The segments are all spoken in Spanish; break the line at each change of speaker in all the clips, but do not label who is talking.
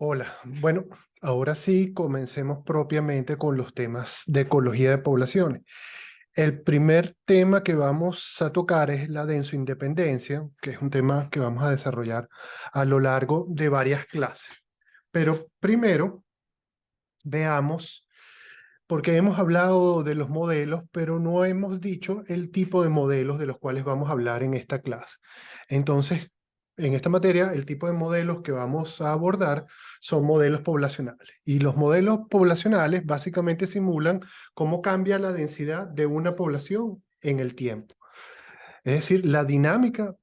Hola, bueno, ahora sí comencemos propiamente con los temas de ecología de poblaciones. El primer tema que vamos a tocar es la densoindependencia, que es un tema que vamos a desarrollar a lo largo de varias clases. Pero primero veamos, porque hemos hablado de los modelos, pero no hemos dicho el tipo de modelos de los cuales vamos a hablar en esta clase. Entonces, en esta materia, el tipo de modelos que vamos a abordar son modelos poblacionales. Y los modelos poblacionales básicamente simulan cómo cambia la densidad de una población en el tiempo. Es decir, la dinámica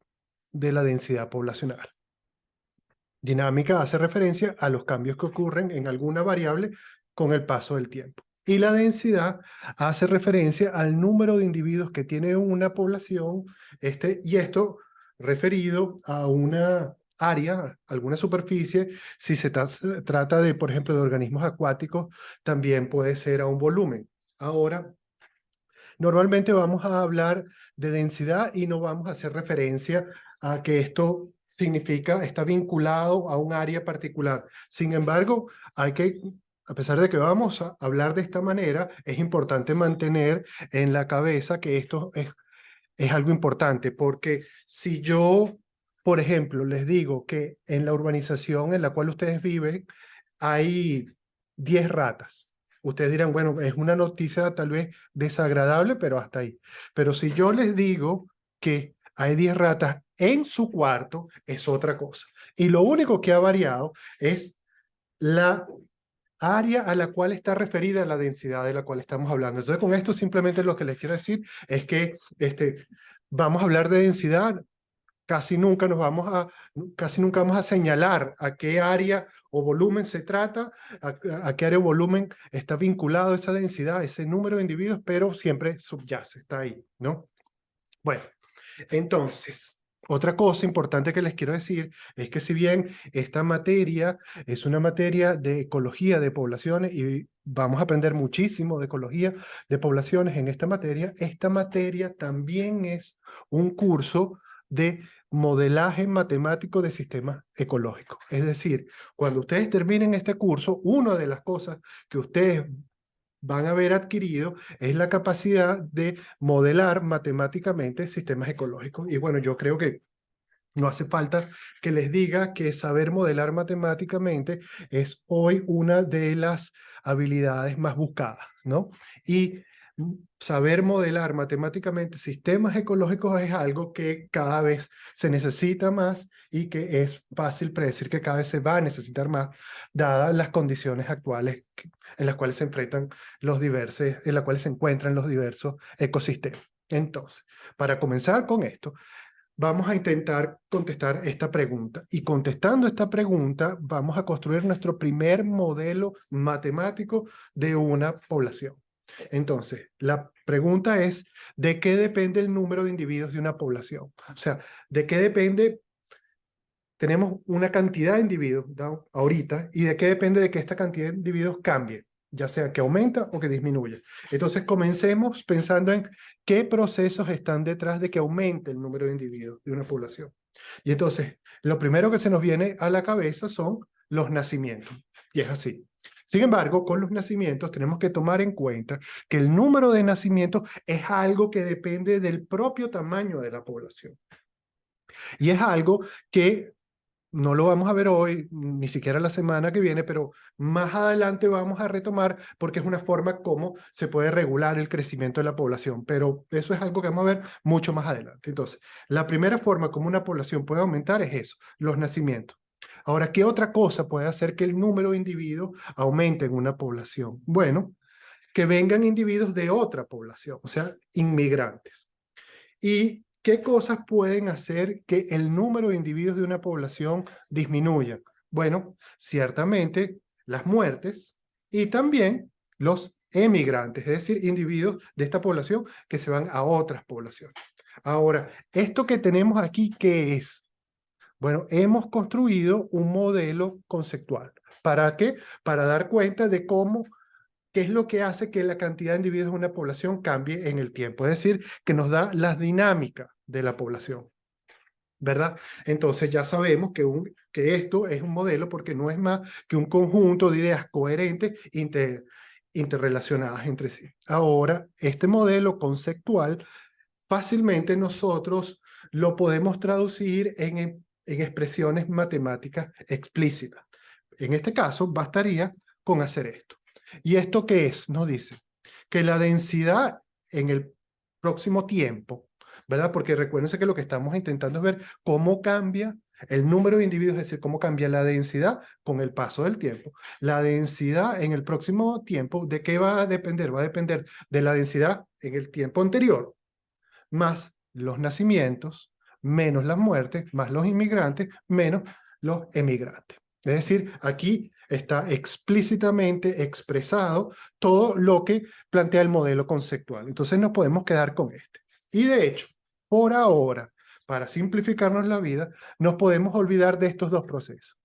de la densidad poblacional. Dinámica hace referencia a los cambios que ocurren en alguna variable con el paso del tiempo. Y la densidad hace referencia al número de individuos que tiene una población, y esto referido a una área, alguna superficie. Si se trata de, por ejemplo, de organismos acuáticos, también puede ser a un volumen. Ahora, normalmente vamos a hablar de densidad y no vamos a hacer referencia a que esto significa, está vinculado a un área particular. Sin embargo, a pesar de que vamos a hablar de esta manera, es importante mantener en la cabeza que esto es algo importante, porque si yo, por ejemplo, les digo que en la urbanización en la cual ustedes viven hay 10 ratas, ustedes dirán, bueno, es una noticia tal vez desagradable, pero hasta ahí. Pero si yo les digo que hay 10 ratas en su cuarto, es otra cosa. Y lo único que ha variado es la área a la cual está referida la densidad de la cual estamos hablando. Entonces, con esto simplemente lo que les quiero decir es que vamos a hablar de densidad, casi nunca vamos a señalar a qué área o volumen se trata, a qué área o volumen está vinculado esa densidad, ese número de individuos, pero siempre subyace, está ahí, ¿no? Bueno, entonces, otra cosa importante que les quiero decir es que si bien esta materia es una materia de ecología de poblaciones y vamos a aprender muchísimo de ecología de poblaciones en esta materia también es un curso de modelaje matemático de sistemas ecológicos. Es decir, cuando ustedes terminen este curso, una de las cosas que ustedes van a haber adquirido es la capacidad de modelar matemáticamente sistemas ecológicos. Y bueno, yo creo que no hace falta que les diga que saber modelar matemáticamente es hoy una de las habilidades más buscadas, ¿no? Y saber modelar matemáticamente sistemas ecológicos es algo que cada vez se necesita más y que es fácil predecir que cada vez se va a necesitar más, dadas las condiciones actuales en las cuales se enfrentan en las cuales se encuentran los diversos ecosistemas. Entonces, para comenzar con esto, vamos a intentar contestar esta pregunta. Y contestando esta pregunta, vamos a construir nuestro primer modelo matemático de una población. Entonces, la pregunta es, ¿de qué depende el número de individuos de una población? O sea, ¿de qué depende? Tenemos una cantidad de individuos, ¿no? Ahorita, y de qué depende de que esta cantidad de individuos cambie, ya sea que aumenta o que disminuya. Entonces, comencemos pensando en qué procesos están detrás de que aumente el número de individuos de una población. Y entonces, lo primero que se nos viene a la cabeza son los nacimientos, y es así. Sin embargo, con los nacimientos tenemos que tomar en cuenta que el número de nacimientos es algo que depende del propio tamaño de la población. Y es algo que no lo vamos a ver hoy, ni siquiera la semana que viene, pero más adelante vamos a retomar porque es una forma como se puede regular el crecimiento de la población. Pero eso es algo que vamos a ver mucho más adelante. Entonces, la primera forma como una población puede aumentar es eso, los nacimientos. Ahora, ¿qué otra cosa puede hacer que el número de individuos aumente en una población? Bueno, que vengan individuos de otra población, o sea, inmigrantes. ¿Y qué cosas pueden hacer que el número de individuos de una población disminuya? Bueno, ciertamente las muertes y también los emigrantes, es decir, individuos de esta población que se van a otras poblaciones. Ahora, esto que tenemos aquí, ¿qué es? Bueno, hemos construido un modelo conceptual. ¿Para qué? Para dar cuenta de cómo qué es lo que hace que la cantidad de individuos de una población cambie en el tiempo, es decir, que nos da las dinámicas de la población. ¿verdad? Entonces ya sabemos que esto es un modelo porque no es más que un conjunto de ideas coherentes interrelacionadas entre sí. Ahora, este modelo conceptual fácilmente nosotros lo podemos traducir en expresiones matemáticas explícitas. En este caso, bastaría con hacer esto. ¿Y esto qué es? Nos dice que la densidad en el próximo tiempo, ¿verdad? Porque recuérdense que lo que estamos intentando es ver cómo cambia el número de individuos, es decir, cómo cambia la densidad con el paso del tiempo. La densidad en el próximo tiempo, ¿de qué va a depender? Va a depender de la densidad en el tiempo anterior, más los nacimientos, menos las muertes, más los inmigrantes, menos los emigrantes. Es decir, aquí está explícitamente expresado todo lo que plantea el modelo conceptual. Entonces nos podemos quedar con este. Y de hecho, por ahora, para simplificarnos la vida, nos podemos olvidar de estos dos procesos,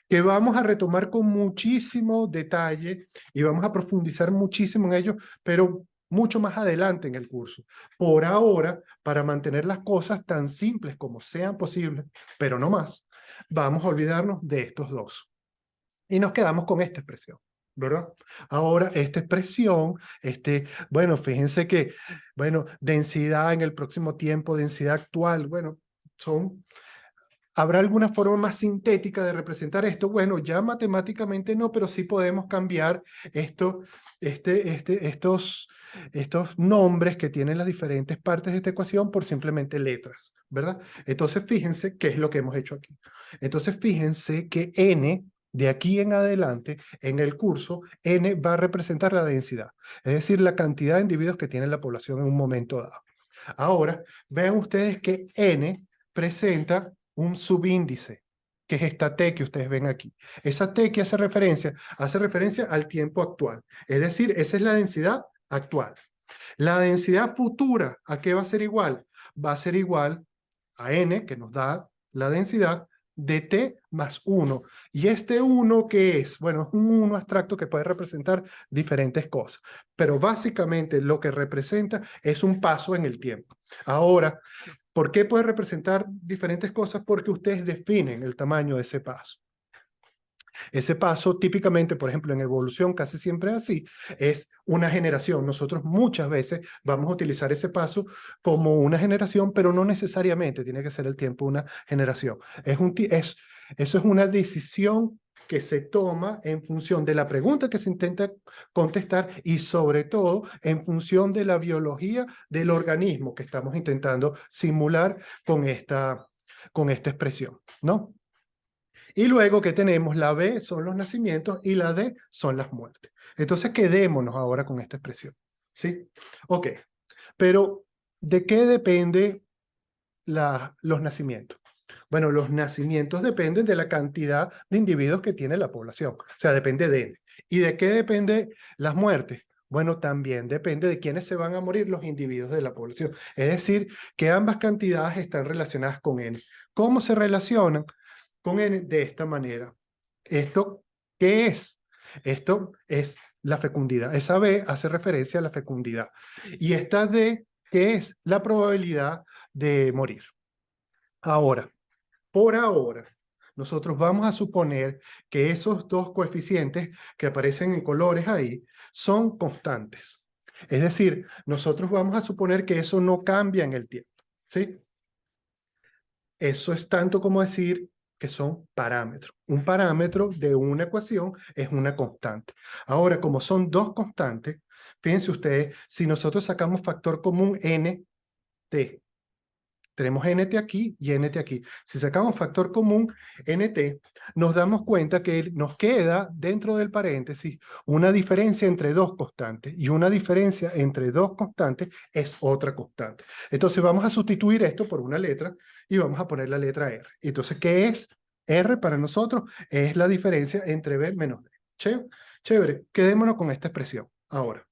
que vamos a retomar con muchísimo detalle y vamos a profundizar muchísimo en ellos, pero mucho más adelante en el curso. Por ahora, para mantener las cosas tan simples como sean posibles, pero no más, vamos a olvidarnos de estos dos. Y nos quedamos con esta expresión, ¿verdad? Ahora, esta expresión, bueno, fíjense que, bueno, densidad en el próximo tiempo, densidad actual, bueno, son... ¿Habrá alguna forma más sintética de representar esto? Bueno, ya matemáticamente no, pero sí podemos cambiar esto, estos nombres que tienen las diferentes partes de esta ecuación por simplemente letras, ¿verdad? Entonces, fíjense qué es lo que hemos hecho aquí. Entonces, fíjense que n, de aquí en adelante, en el curso, n va a representar la densidad, es decir, la cantidad de individuos que tiene la población en un momento dado. Ahora, vean ustedes que n presenta un subíndice, que es esta T que ustedes ven aquí. Esa T que hace referencia al tiempo actual. Es decir, esa es la densidad actual. La densidad futura, ¿a qué va a ser igual? Va a ser igual a n, que nos da la densidad, de t más 1. ¿Y este 1 qué es? Bueno, es un 1 abstracto que puede representar diferentes cosas, pero básicamente lo que representa es un paso en el tiempo. Ahora, ¿por qué puede representar diferentes cosas? Porque ustedes definen el tamaño de ese paso. Ese paso típicamente, por ejemplo, en evolución, casi siempre así, es una generación. Nosotros muchas veces vamos a utilizar ese paso como una generación, pero no necesariamente tiene que ser el tiempo de una generación. Eso es una decisión que se toma en función de la pregunta que se intenta contestar y sobre todo en función de la biología del organismo que estamos intentando simular con esta expresión, ¿no? Y luego que tenemos la B son los nacimientos y la D son las muertes. Entonces quedémonos ahora con esta expresión. ¿Sí? Ok, pero ¿de qué depende los nacimientos? Bueno, los nacimientos dependen de la cantidad de individuos que tiene la población. O sea, depende de N. ¿Y de qué depende las muertes? Bueno, también depende de quiénes se van a morir los individuos de la población. Es decir, que ambas cantidades están relacionadas con N. ¿Cómo se relacionan con N? De esta manera. ¿Esto qué es? Esto es la fecundidad. Esa B hace referencia a la fecundidad. Y esta D, ¿qué es? La probabilidad de morir. Ahora, por ahora, nosotros vamos a suponer que esos dos coeficientes que aparecen en colores ahí son constantes. Es decir, nosotros vamos a suponer que eso no cambia en el tiempo, ¿sí? Eso es tanto como decir que son parámetros. Un parámetro de una ecuación es una constante. Ahora, como son dos constantes, fíjense ustedes, si nosotros sacamos factor común nt, tenemos nt aquí y nt aquí. Si sacamos factor común nt, nos damos cuenta que nos queda dentro del paréntesis una diferencia entre dos constantes, y una diferencia entre dos constantes es otra constante. Entonces vamos a sustituir esto por una letra y vamos a poner la letra R. Entonces, ¿qué es R para nosotros? Es la diferencia entre B menos D. Chévere, quedémonos con esta expresión. Ahora,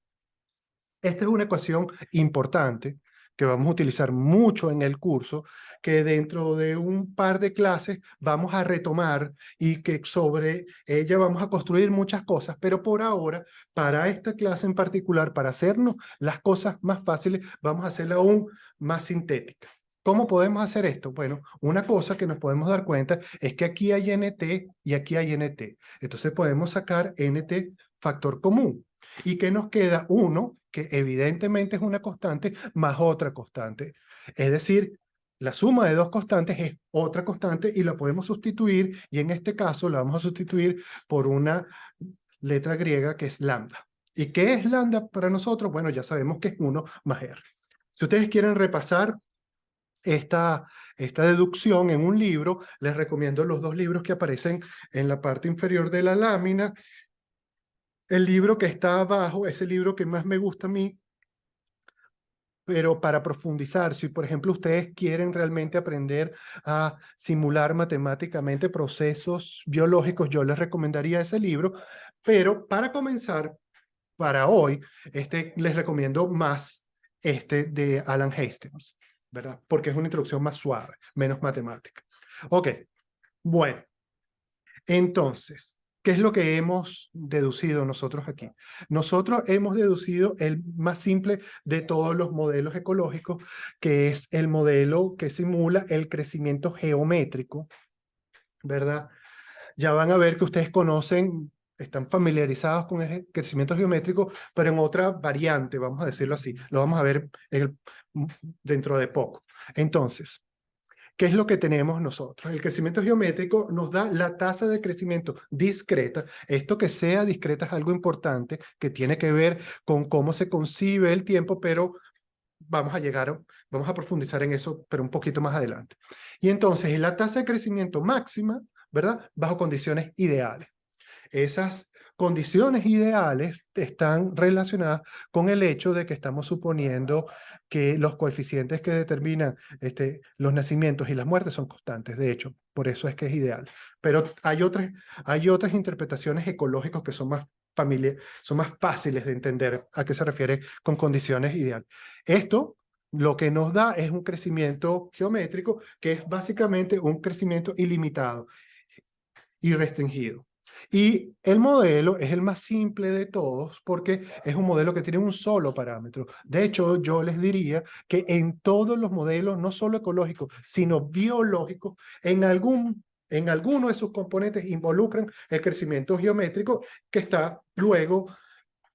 esta es una ecuación importante que vamos a utilizar mucho en el curso, que dentro de un par de clases vamos a retomar y que sobre ella vamos a construir muchas cosas, pero por ahora, para esta clase en particular, para hacernos las cosas más fáciles, vamos a hacerla aún más sintética. ¿Cómo podemos hacer esto? Bueno, una cosa que nos podemos dar cuenta es que aquí hay NT y aquí hay NT. Entonces podemos sacar NT factor común. ¿Y qué nos queda? Uno, que evidentemente es una constante, más otra constante. Es decir, la suma de dos constantes es otra constante y la podemos sustituir, y en este caso la vamos a sustituir por una letra griega que es lambda. ¿Y qué es lambda para nosotros? Bueno, ya sabemos que es 1 más r. Si ustedes quieren repasar esta deducción en un libro, les recomiendo los dos libros que aparecen en la parte inferior de la lámina. El libro que está abajo es el libro que más me gusta a mí, pero para profundizar, si por ejemplo ustedes quieren realmente aprender a simular matemáticamente procesos biológicos, yo les recomendaría ese libro, pero para comenzar, para hoy, les recomiendo más este de Alan Hastings, ¿verdad? Porque es una introducción más suave, menos matemática. Ok, bueno, entonces, ¿qué es lo que hemos deducido nosotros aquí? Nosotros hemos deducido el más simple de todos los modelos ecológicos, que es el modelo que simula el crecimiento geométrico, ¿verdad? Ya van a ver que ustedes conocen, están familiarizados con el crecimiento geométrico, pero en otra variante, vamos a decirlo así. Lo vamos a ver dentro de poco. Entonces, ¿qué es lo que tenemos nosotros? El crecimiento geométrico nos da la tasa de crecimiento discreta. Esto que sea discreta es algo importante que tiene que ver con cómo se concibe el tiempo, pero vamos a profundizar en eso, pero un poquito más adelante. Y entonces es la tasa de crecimiento máxima, ¿verdad? Bajo condiciones ideales. Esas condiciones ideales están relacionadas con el hecho de que estamos suponiendo que los coeficientes que determinan los nacimientos y las muertes son constantes. De hecho, por eso es que es ideal. Pero hay otras interpretaciones ecológicas que son son más fáciles de entender a qué se refiere con condiciones ideales. Esto lo que nos da es un crecimiento geométrico que es básicamente un crecimiento ilimitado y restringido. Y el modelo es el más simple de todos porque es un modelo que tiene un solo parámetro. De hecho, yo les diría que en todos los modelos, no solo ecológicos, sino biológicos, en alguno de sus componentes involucran el crecimiento geométrico que está luego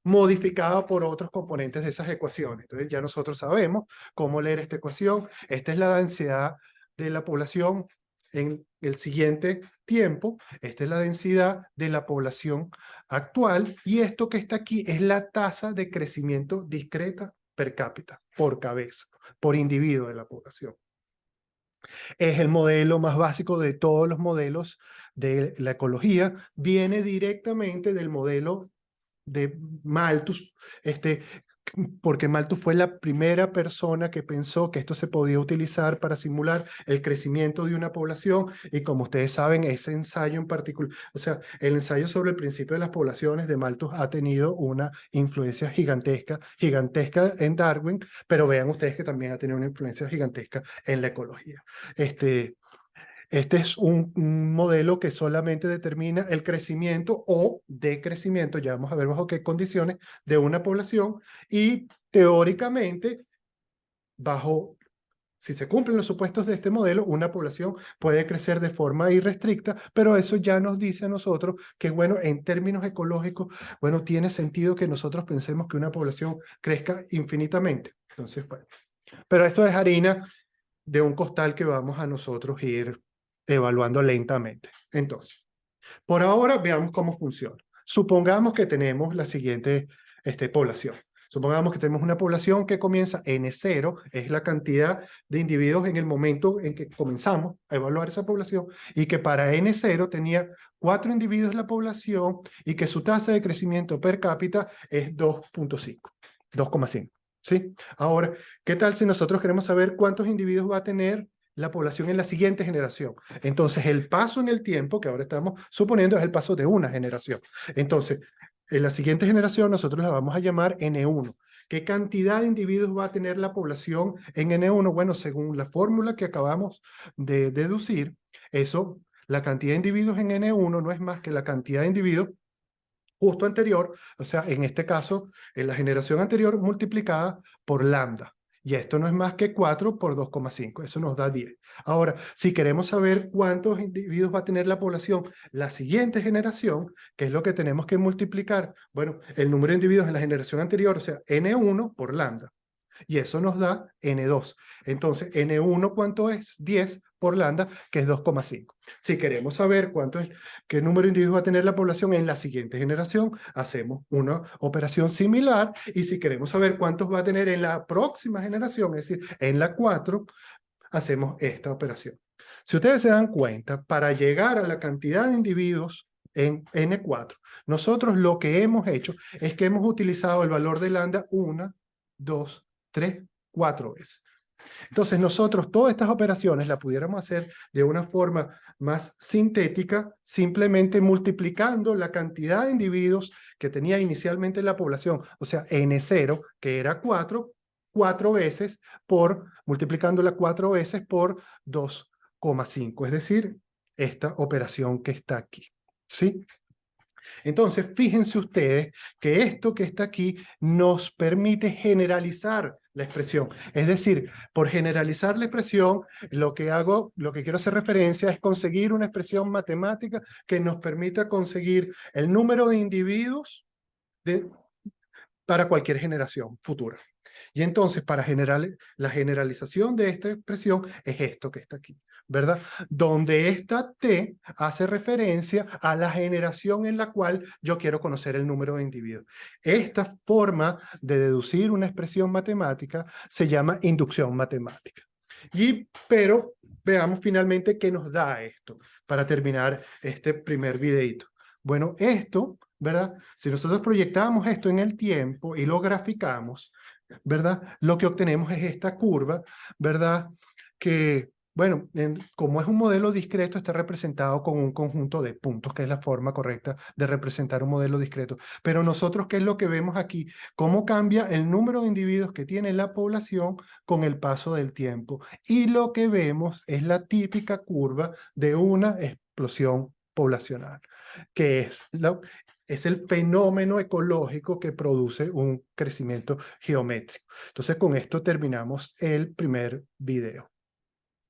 modificado por otros componentes de esas ecuaciones. Entonces ya nosotros sabemos cómo leer esta ecuación. Esta es la densidad de la población en el siguiente tiempo. Esta es la densidad de la población actual y esto que está aquí es la tasa de crecimiento discreta per cápita, por cabeza, por individuo de la población. Es el modelo más básico de todos los modelos de la ecología. Viene directamente del modelo de Malthus, porque Malthus fue la primera persona que pensó que esto se podía utilizar para simular el crecimiento de una población, y como ustedes saben, ese ensayo en particular, o sea, el ensayo sobre el principio de las poblaciones de Malthus ha tenido una influencia gigantesca, gigantesca en Darwin, pero vean ustedes que también ha tenido una influencia gigantesca en la ecología. Este es un modelo que solamente determina el crecimiento o decrecimiento, ya vamos a ver bajo qué condiciones, de una población, y teóricamente, si se cumplen los supuestos de este modelo, una población puede crecer de forma irrestricta, pero eso ya nos dice a nosotros que, bueno, en términos ecológicos, bueno, tiene sentido que nosotros pensemos que una población crezca infinitamente. Entonces, bueno, pero esto es harina de un costal que vamos a nosotros ir evaluando lentamente. Entonces, por ahora veamos cómo funciona. Supongamos que tenemos la siguiente población. Supongamos que tenemos una población que comienza N0, es la cantidad de individuos en el momento en que comenzamos a evaluar esa población, y que para N0 tenía 4 individuos en la población y que su tasa de crecimiento per cápita es 2.5, 2,5. ¿Sí? Ahora, ¿qué tal si nosotros queremos saber cuántos individuos va a tener la población en la siguiente generación? Entonces, el paso en el tiempo, que ahora estamos suponiendo, es el paso de una generación. Entonces, en la siguiente generación nosotros la vamos a llamar N1. ¿Qué cantidad de individuos va a tener la población en N1? Bueno, según la fórmula que acabamos de deducir, la cantidad de individuos en N1 no es más que la cantidad de individuos justo anterior, o sea, en este caso, en la generación anterior multiplicada por lambda. Y esto no es más que 4 por 2,5. Eso nos da 10. Ahora, si queremos saber cuántos individuos va a tener la población la siguiente generación, ¿qué es lo que tenemos que multiplicar? Bueno, el número de individuos en la generación anterior, o sea, N1 por lambda. Y eso nos da N2. Entonces, N1, ¿cuánto es? 10 por lambda, que es 2,5. Si queremos saber qué número de individuos va a tener la población en la siguiente generación, hacemos una operación similar. Y si queremos saber cuántos va a tener en la próxima generación, es decir, en la 4, hacemos esta operación. Si ustedes se dan cuenta, para llegar a la cantidad de individuos en N4, nosotros lo que hemos hecho es que hemos utilizado el valor de lambda 1, 2, 3, 4 veces. Entonces nosotros todas estas operaciones las pudiéramos hacer de una forma más sintética, simplemente multiplicando la cantidad de individuos que tenía inicialmente la población, o sea, N0, que era 4, 4 veces multiplicándola 4 veces por 2,5, es decir, esta operación que está aquí, ¿sí? Entonces, fíjense ustedes que esto que está aquí nos permite generalizar la expresión. Es decir, por generalizar la expresión, lo que quiero hacer referencia es conseguir una expresión matemática que nos permita conseguir el número de individuos para cualquier generación futura. Y entonces, para la generalización de esta expresión es esto que está aquí, ¿verdad? Donde esta T hace referencia a la generación en la cual yo quiero conocer el número de individuos. Esta forma de deducir una expresión matemática se llama inducción matemática. Pero veamos finalmente qué nos da esto para terminar este primer videito. Bueno, esto, ¿verdad? Si nosotros proyectamos esto en el tiempo y lo graficamos, ¿verdad? Lo que obtenemos es esta curva, ¿verdad? Que, bueno, como es un modelo discreto, está representado con un conjunto de puntos, que es la forma correcta de representar un modelo discreto. Pero nosotros, ¿qué es lo que vemos aquí? Cómo cambia el número de individuos que tiene la población con el paso del tiempo. Y lo que vemos es la típica curva de una explosión poblacional, que es el fenómeno ecológico que produce un crecimiento geométrico. Entonces, con esto terminamos el primer video.